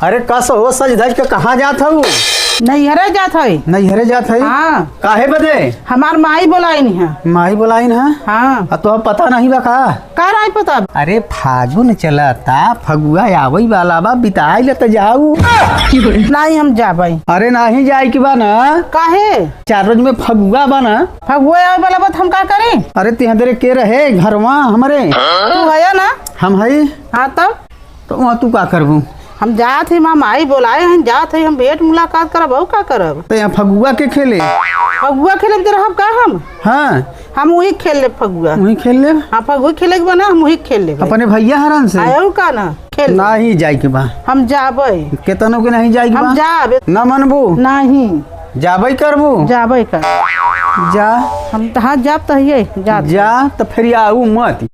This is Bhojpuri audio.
अरे कस हो सज धज के कहाँ जात हूँ? नैहरे जात है। नैहरे जात है? हाँ। काहे बदे? हमार माई बोलाई नहीं है। माही बोलाइन है? हाँ। तो पता नहीं बा का रहा पता? अरे फागुन चलता, फगुआ आवई वाला बा, बिताई ले तो जाऊ। नहीं हम जाबे। अरे नहीं जाए की बा ना। काहे? 4 रोज में फगुआ बा ना। फगुआ आवे वाला बात हम का करें? अरे तिहरे के रहे घरवा हमारे? तू है ना? हम है। हाँ तब तो वहाँ तू का करबू? हम जात है, माई बोलाए हैं, जात है, हम भेंट मुलाकात करब। और का करब? तो यहाँ फगुआ के खेले? फगुआ खेले के रहब का हम? हाँ हम वही खेल ले फगुआ। वही खेल ले। हाँ फगुआ खेले के बना, हम वही खेल ले अपने भैया हरन से। आयो का ना खेल नहीं जाए के बा। हम जाबे। केतनो के नहीं जाए के बा? हम जाबे। ना मनबू? नहीं जाबे करबू? जाबे कर। जा। हम तहाँ जाब तो जा तो फिर आऊ मत।